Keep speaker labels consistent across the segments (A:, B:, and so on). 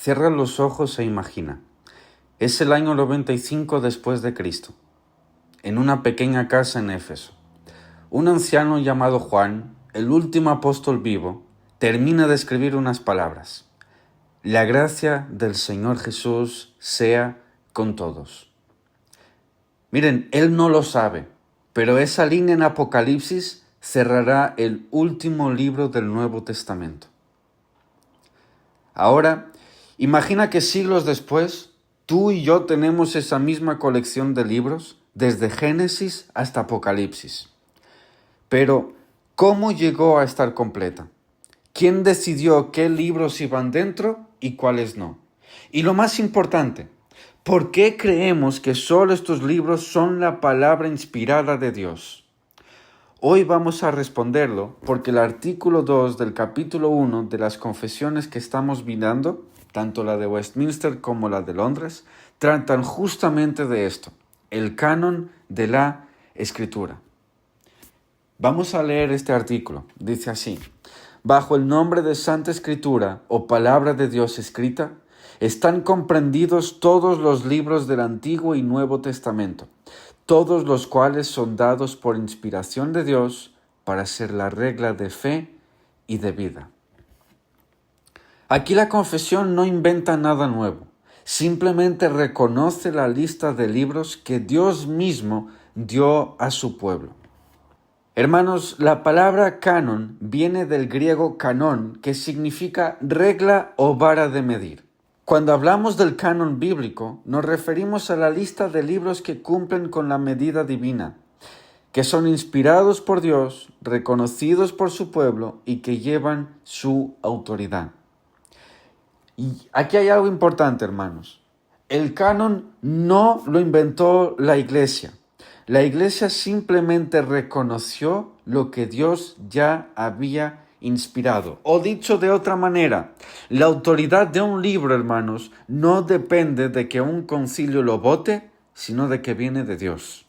A: Cierra los ojos e imagina. Es el año 95 después de Cristo. En una pequeña casa en Éfeso, un anciano llamado Juan, el último apóstol vivo, termina de escribir unas palabras. La gracia del Señor Jesús sea con todos. Miren, él no lo sabe, pero esa línea en Apocalipsis cerrará el último libro del Nuevo Testamento. Ahora, imagina que siglos después, tú y yo tenemos esa misma colección de libros, desde Génesis hasta Apocalipsis. Pero, ¿cómo llegó a estar completa? ¿Quién decidió qué libros iban dentro y cuáles no? Y lo más importante, ¿por qué creemos que solo estos libros son la palabra inspirada de Dios? Hoy vamos a responderlo porque el artículo 2 del capítulo 1 de las confesiones que estamos mirando, tanto la de Westminster como la de Londres, tratan justamente de esto, el canon de la Escritura. Vamos a leer este artículo. Dice así: bajo el nombre de Santa Escritura o Palabra de Dios escrita, están comprendidos todos los libros del Antiguo y Nuevo Testamento, todos los cuales son dados por inspiración de Dios para ser la regla de fe y de vida. Aquí la confesión no inventa nada nuevo, simplemente reconoce la lista de libros que Dios mismo dio a su pueblo. Hermanos, la palabra canon viene del griego canón, que significa regla o vara de medir. Cuando hablamos del canon bíblico, nos referimos a la lista de libros que cumplen con la medida divina, que son inspirados por Dios, reconocidos por su pueblo y que llevan su autoridad. Y aquí hay algo importante, hermanos. El canon no lo inventó la iglesia. La iglesia simplemente reconoció lo que Dios ya había inspirado. O dicho de otra manera, la autoridad de un libro, hermanos, no depende de que un concilio lo vote, sino de que viene de Dios.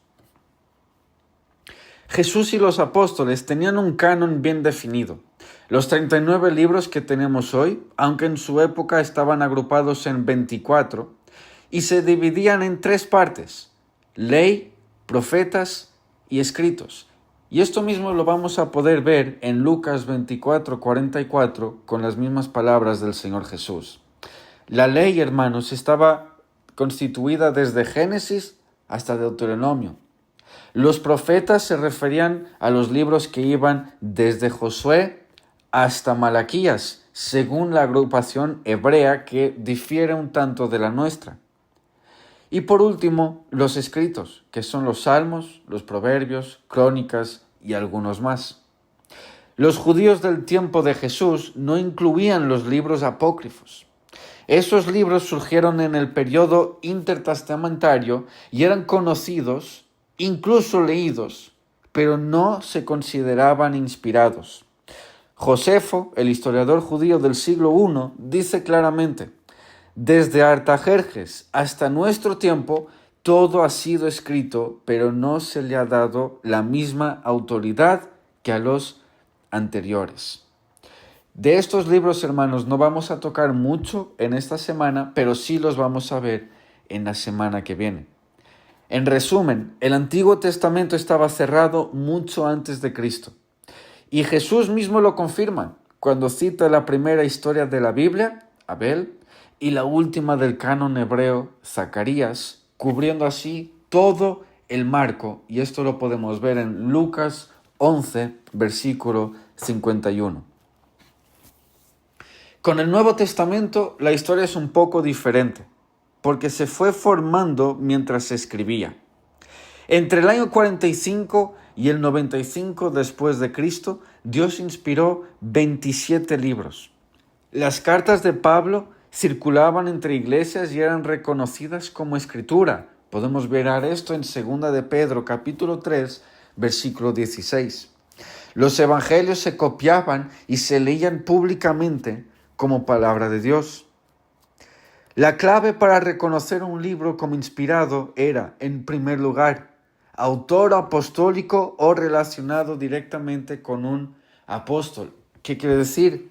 A: Jesús y los apóstoles tenían un canon bien definido. Los 39 libros que tenemos hoy, aunque en su época estaban agrupados en 24, y se dividían en 3 partes: ley, profetas y escritos. Y esto mismo lo vamos a poder ver en Lucas 24:44 con las mismas palabras del Señor Jesús. La ley, hermanos, estaba constituida desde Génesis hasta Deuteronomio. Los profetas se referían a los libros que iban desde Josué hasta Malaquías, según la agrupación hebrea que difiere un tanto de la nuestra. Y por último, los escritos, que son los salmos, los proverbios, crónicas y algunos más. Los judíos del tiempo de Jesús no incluían los libros apócrifos. Esos libros surgieron en el periodo intertestamentario y eran conocidos, incluso leídos, pero no se consideraban inspirados. Josefo, el historiador judío del siglo I, dice claramente: desde Artajerjes hasta nuestro tiempo, todo ha sido escrito, pero no se le ha dado la misma autoridad que a los anteriores. De estos libros, hermanos, no vamos a tocar mucho en esta semana, pero sí los vamos a ver en la semana que viene. En resumen, el Antiguo Testamento estaba cerrado mucho antes de Cristo. Y Jesús mismo lo confirma cuando cita la primera historia de la Biblia, Abel, y la última del canon hebreo, Zacarías, cubriendo así todo el marco. Y esto lo podemos ver en Lucas 11, versículo 51. Con el Nuevo Testamento la historia es un poco diferente, porque se fue formando mientras se escribía. Entre el año 45 y el 95 después de Cristo, Dios inspiró 27 libros. Las cartas de Pablo circulaban entre iglesias y eran reconocidas como escritura. Podemos ver esto en 2 de Pedro, capítulo 3, versículo 16. Los evangelios se copiaban y se leían públicamente como palabra de Dios. La clave para reconocer un libro como inspirado era, en primer lugar, autor apostólico o relacionado directamente con un apóstol. ¿Qué quiere decir?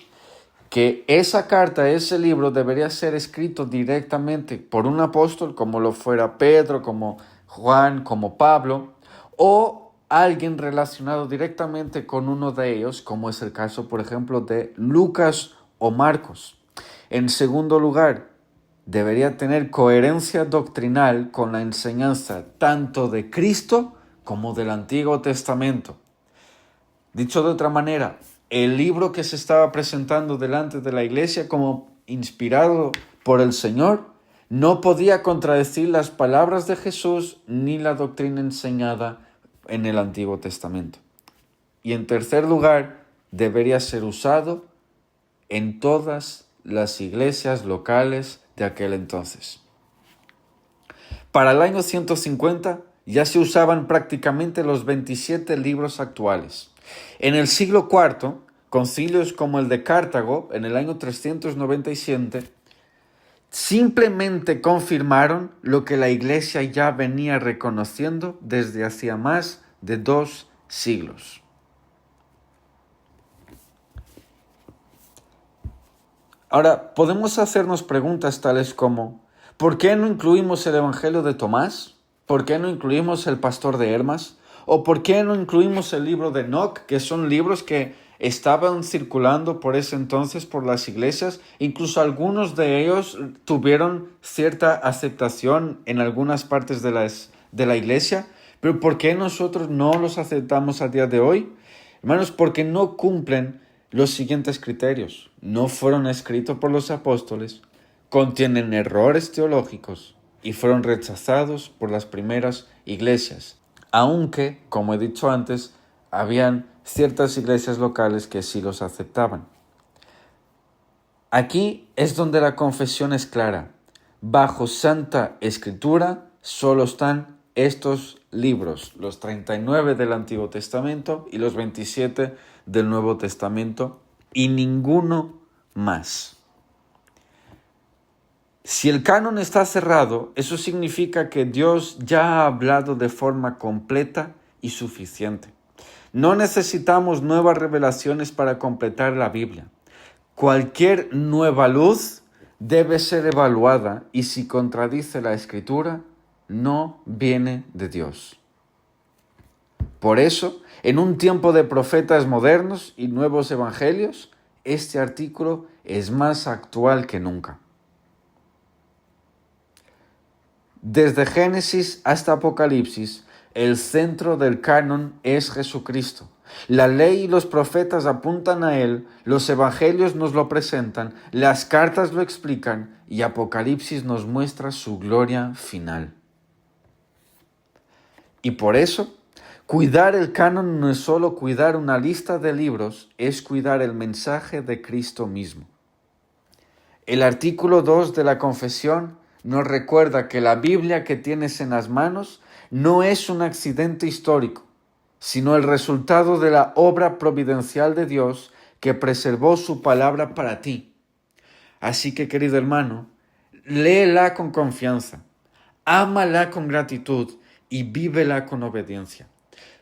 A: que esa carta, ese libro debería ser escrito directamente por un apóstol, como lo fuera Pedro, como Juan, como Pablo, o alguien relacionado directamente con uno de ellos, como es el caso, por ejemplo, de Lucas o Marcos. En segundo lugar, debería tener coherencia doctrinal con la enseñanza tanto de Cristo como del Antiguo Testamento. Dicho de otra manera, el libro que se estaba presentando delante de la iglesia como inspirado por el Señor no podía contradecir las palabras de Jesús ni la doctrina enseñada en el Antiguo Testamento. Y en tercer lugar, debería ser usado en todas las iglesias locales de aquel entonces. Para el año 150 ya se usaban prácticamente los 27 libros actuales. En el siglo IV, concilios como el de Cartago, en el año 397, simplemente confirmaron lo que la Iglesia ya venía reconociendo desde hacía más de 2 siglos. Ahora, podemos hacernos preguntas tales como: ¿por qué no incluimos el Evangelio de Tomás? ¿Por qué no incluimos el Pastor de Hermas? ¿O por qué no incluimos el libro de Enoc, que son libros que estaban circulando por ese entonces por las iglesias? Incluso algunos de ellos tuvieron cierta aceptación en algunas partes de la iglesia. Pero ¿por qué nosotros no los aceptamos a día de hoy? Hermanos, porque no cumplen los siguientes criterios. No fueron escritos por los apóstoles, contienen errores teológicos y fueron rechazados por las primeras iglesias. Aunque, como he dicho antes, habían ciertas iglesias locales que sí los aceptaban. Aquí es donde la confesión es clara. Bajo Santa Escritura solo están estos libros, los 39 del Antiguo Testamento y los 27 del Nuevo Testamento, y ninguno más. Si el canon está cerrado, eso significa que Dios ya ha hablado de forma completa y suficiente. No necesitamos nuevas revelaciones para completar la Biblia. Cualquier nueva luz debe ser evaluada y si contradice la Escritura, no viene de Dios. Por eso, en un tiempo de profetas modernos y nuevos evangelios, este artículo es más actual que nunca. Desde Génesis hasta Apocalipsis, el centro del canon es Jesucristo. La ley y los profetas apuntan a Él, los evangelios nos lo presentan, las cartas lo explican y Apocalipsis nos muestra su gloria final. Y por eso, cuidar el canon no es solo cuidar una lista de libros, es cuidar el mensaje de Cristo mismo. El artículo 2 de la confesión nos recuerda que la Biblia que tienes en las manos no es un accidente histórico, sino el resultado de la obra providencial de Dios que preservó su palabra para ti. Así que, querido hermano, léela con confianza, ámala con gratitud y vívela con obediencia.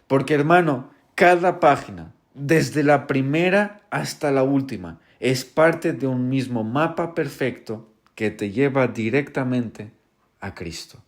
A: Porque, hermano, cada página, desde la primera hasta la última, es parte de un mismo mapa perfecto que te lleva directamente a Cristo.